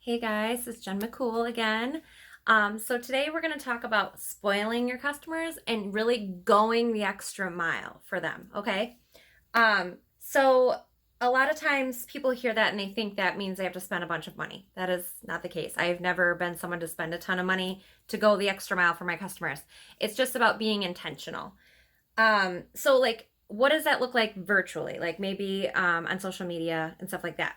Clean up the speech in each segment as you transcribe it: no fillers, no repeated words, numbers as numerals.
Hey guys, it's Jen McCool again. So today we're going to talk about spoiling your customers and really going the extra mile for them, okay? So a lot of times people hear that and they think that means they have to spend a bunch of money. That is not the case. I've never been someone to spend a ton of money to go the extra mile for my customers. It's just about being intentional. So what does that look like virtually? Like maybe on social media and stuff like that.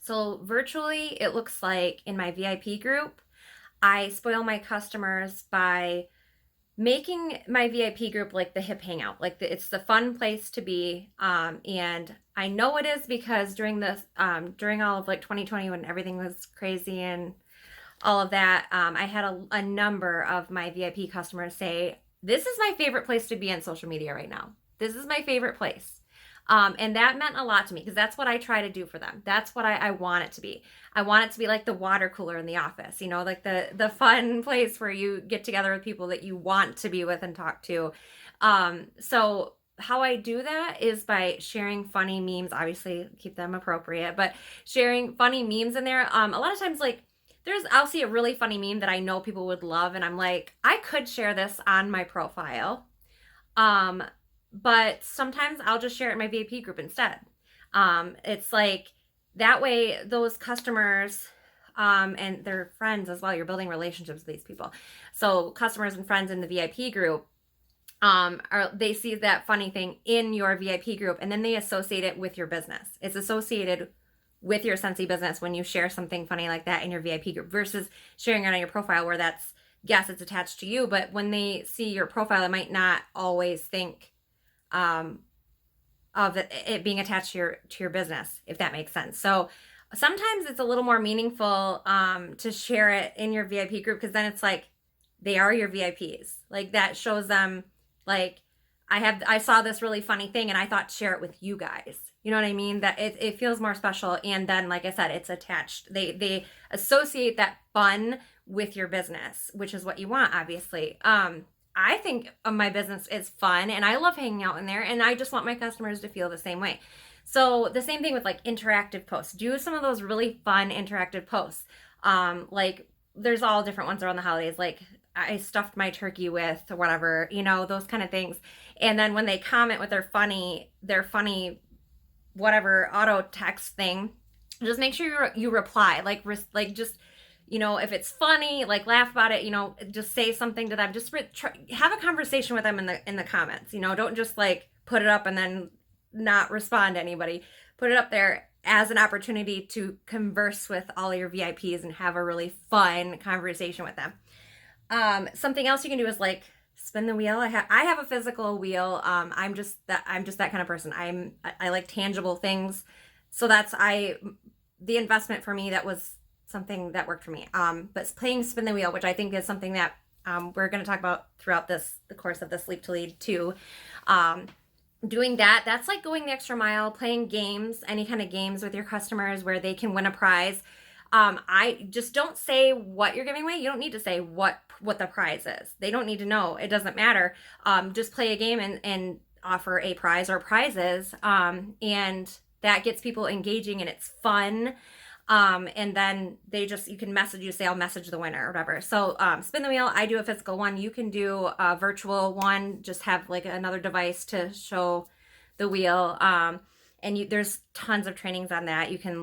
So virtually, it looks like in my VIP group, I spoil my customers by making my VIP group like the hip hangout. It's the fun place to be. And I know it is because during all of like 2020 when everything was crazy and all of that, I had a number of my VIP customers say, "This is my favorite place to be on social media right now. This is my favorite place." And that meant a lot to me because that's what I try to do for them. That's what I want it to be. I want it to be like the water cooler in the office, like the fun place where you get together with people that you want to be with and talk to. So how I do that is by sharing funny memes, obviously keep them appropriate, but sharing funny memes in there. A lot of times I'll see a really funny meme that I know people would love and I'm like, I could share this on my profile. But sometimes I'll just share it in my VIP group instead. It's like that way those customers and their friends as well, you're building relationships with these people. So customers and friends in the VIP group they see that funny thing in your VIP group and then they associate it with your business. It's associated with your Scentsy business when you share something funny like that in your VIP group versus sharing it on your profile where yes, it's attached to you, but when they see your profile, it might not always think of it being attached to your business, if that makes sense. So sometimes it's a little more meaningful to share it in your VIP group because then it's like they are your VIPs. Like that shows them like I saw this really funny thing and I thought to share it with you guys. You know what I mean? That it feels more special. And then, like I said, it's attached. They associate that fun with your business, which is what you want, obviously. I think my business is fun and I love hanging out in there and I just want my customers to feel the same way. So the same thing with like interactive posts. Do some of those really fun interactive posts. Like there's all different ones around the holidays. Like I stuffed my turkey with or whatever, those kind of things. And then when they comment with their funny whatever auto text thing, just make sure you reply. Like just if it's funny, like laugh about it, just say something to them. Just have a conversation with them in the comments. Don't just like put it up and then not respond to anybody. Put it up there as an opportunity to converse with all your VIPs and have a really fun conversation with them. Something else you can do is like spin the wheel. I have a physical wheel. I'm just that kind of person. I like tangible things. So the investment for me, that was something that worked for me. But playing spin the wheel, which I think is something that we're going to talk about throughout the course of this Leap to Lead too. Doing that's like going the extra mile, playing games, any kind of games with your customers where they can win a prize. I just don't say what you're giving away. You don't need to say what the prize is. They don't need to know. It doesn't matter. Just play a game and offer a prize or prizes. And that gets people engaging and it's fun. And then you can say, I'll message the winner or whatever. So, spin the wheel. I do a physical one. You can do a virtual one. Just have like another device to show the wheel. And there's tons of trainings on that. You can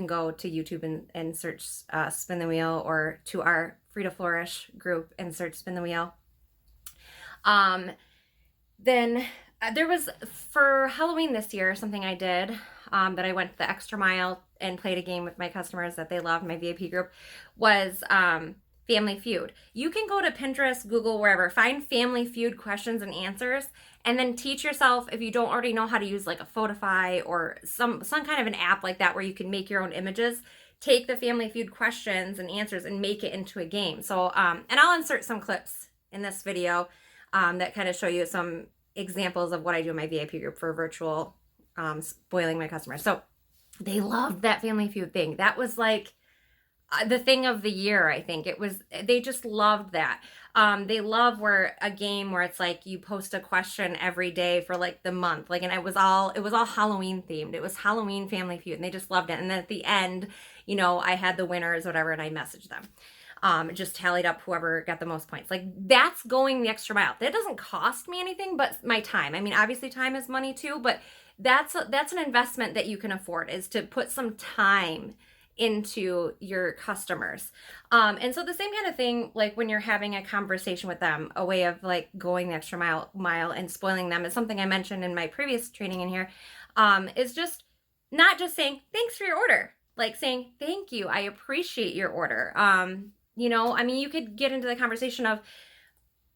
go to YouTube and search, spin the wheel, or to our Free to Flourish group and search spin the wheel. Then there was, for Halloween this year, something I did, that I went the extra mile and played a game with my customers that they loved, my VIP group, was Family Feud. You can go to Pinterest, Google, wherever, find Family Feud questions and answers, and then teach yourself, if you don't already know how to use like a Photify or some kind of an app like that where you can make your own images, take the Family Feud questions and answers and make it into a game. So, and I'll insert some clips in this video that kind of show you some examples of what I do in my VIP group for virtual spoiling my customers. So they loved that Family Feud thing. That was like the thing of the year, I think. They just loved that. They love where a game where it's like you post a question every day for like the month, like, and it was all Halloween themed. It was Halloween Family Feud, and they just loved it. And then at the end, I had the winners, whatever, and I messaged them. Just tallied up whoever got the most points. Like, that's going the extra mile. That doesn't cost me anything but my time. I mean, obviously time is money too, but that's an investment that you can afford, is to put some time into your customers. And so the same kind of thing, like when you're having a conversation with them, a way of like going the extra mile and spoiling them, is something I mentioned in my previous training in here, is just not just saying thanks for your order, like saying thank you, I appreciate your order. I mean, you could get into the conversation of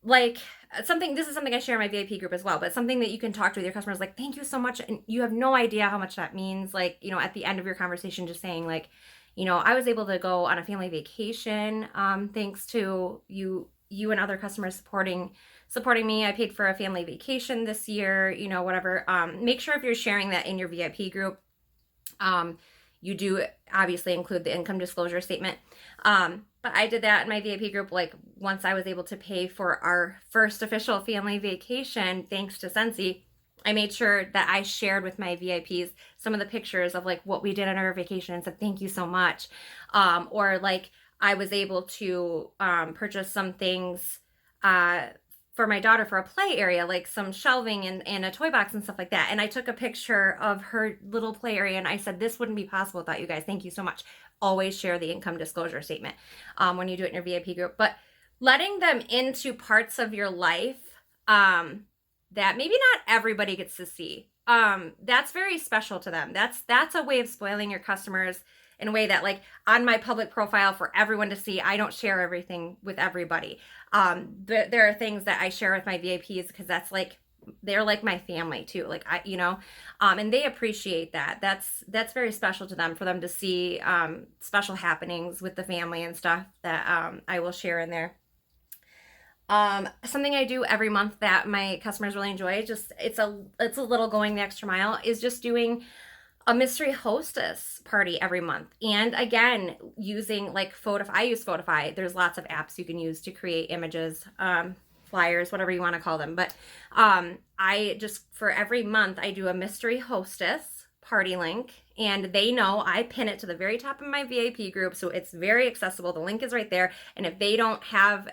like this is something I share in my VIP group as well, but something that you can talk to with your customers, like, thank you so much. And you have no idea how much that means. Like, at the end of your conversation, just saying like, I was able to go on a family vacation, thanks to you and other customers supporting me. I paid for a family vacation this year, whatever. Make sure if you're sharing that in your VIP group, you do obviously include the income disclosure statement. But I did that in my VIP group. Like, once I was able to pay for our first official family vacation, thanks to Scentsy, I made sure that I shared with my VIPs some of the pictures of like what we did on our vacation and said, thank you so much. Or like I was able to purchase some things for my daughter for a play area, like some shelving and a toy box and stuff like that. And I took a picture of her little play area and I said, this wouldn't be possible without you guys. Thank you so much. Always share the income disclosure statement when you do it in your VIP group. But letting them into parts of your life that maybe not everybody gets to see, that's very special to them. That's a way of spoiling your customers in a way that, like, on my public profile for everyone to see, I don't share everything with everybody. There are things that I share with my VIPs because that's like, they're like my family too. Like, and they appreciate that. That's very special to them, for them to see special happenings with the family and stuff that I will share in there. Something I do every month that my customers really enjoy, just it's a little going the extra mile, is just doing a mystery hostess party every month. And again, using like I use Photify. There's lots of apps you can use to create images, flyers, whatever you want to call them. But I just, for every month, I do a mystery hostess party link, and they know I pin it to the very top of my VIP group, so it's very accessible. The link is right there. And if they don't have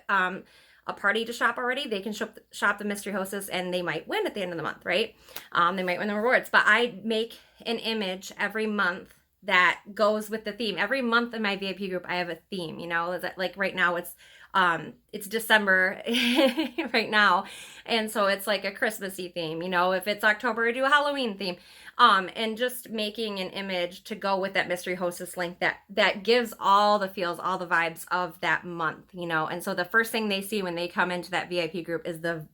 a party to shop already, they can shop the mystery hostess, and they might win at the end of the month, right? They might win the rewards. But I make an image every month that goes with the theme. Every month in my VIP group, I have a theme. Like right now it's December right now, and so it's like a Christmassy theme. If it's October, I do a Halloween theme. And just making an image to go with that mystery hostess link that gives all the feels, all the vibes of that month, And so the first thing they see when they come into that VIP group is the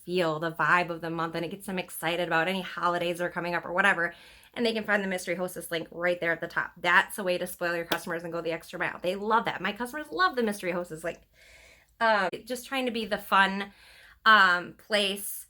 feel, the vibe of the month, and it gets them excited about any holidays that are coming up or whatever. And they can find the mystery hostess link right there at the top. That's a way to spoil your customers and go the extra mile. They love that. My customers love the mystery hostess link. Just trying to be the fun place,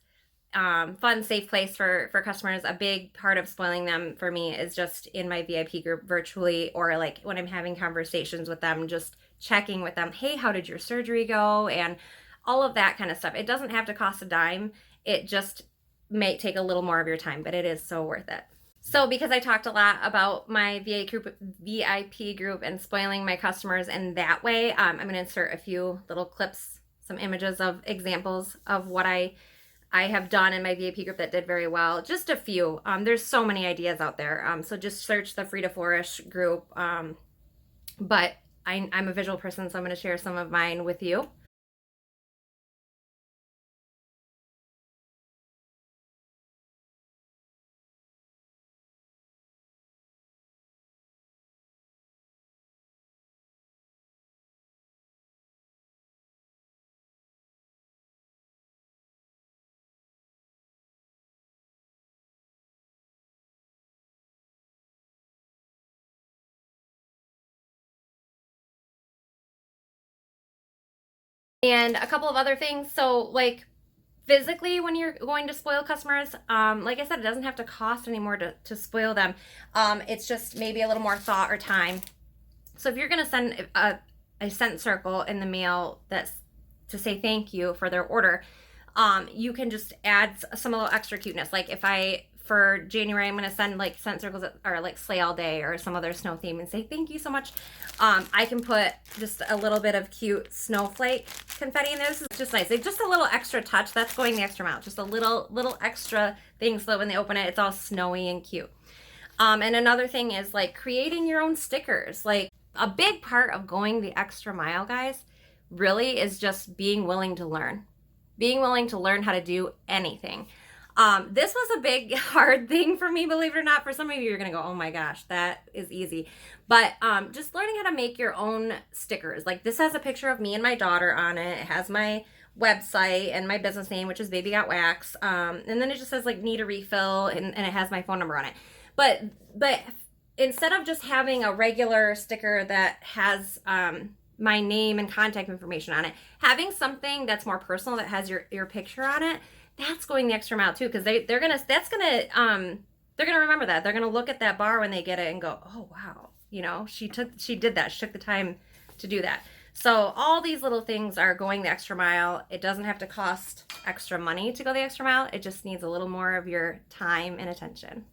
fun, safe place for customers. A big part of spoiling them for me is just in my VIP group virtually, or like when I'm having conversations with them, just checking with them, hey, how did your surgery go? And all of that kind of stuff. It doesn't have to cost a dime. It just may take a little more of your time, but it is so worth it. So because I talked a lot about my VIP group and spoiling my customers in that way, I'm going to insert a few little clips, some images of examples of what I have done in my VIP group that did very well. Just a few. There's so many ideas out there. So just search the Free to Flourish group. But I'm a visual person, so I'm going to share some of mine with you. And a couple of other things. So like physically, when you're going to spoil customers, like I said, it doesn't have to cost anymore to spoil them. It's just maybe a little more thought or time. So if you're going to send a scent circle in the mail that's to say thank you for their order, you can just add some little extra cuteness. Like if for January, I'm going to send like scent circles or like sleigh all day or some other snow theme and say thank you so much. I can put just a little bit of cute snowflake confetti in there. This is just nice. It's just a little extra touch. That's going the extra mile. Just a little extra thing so that when they open it, it's all snowy and cute. And another thing is like creating your own stickers. Like a big part of going the extra mile, guys, really is just being willing to learn. Being willing to learn how to do anything. This was a big, hard thing for me, believe it or not. For some of you, you're going to go, oh my gosh, that is easy. But just learning how to make your own stickers. Like this has a picture of me and my daughter on it. It has my website and my business name, which is Baby Got Wax. And then it just says like need a refill and it has my phone number on it. But instead of just having a regular sticker that has my name and contact information on it, having something that's more personal that has your picture on it, that's going the extra mile too, because they're gonna remember that. They're gonna look at that bar when they get it and go, oh wow, you know, she did that. She took the time to do that. So all these little things are going the extra mile. It doesn't have to cost extra money to go the extra mile. It just needs a little more of your time and attention.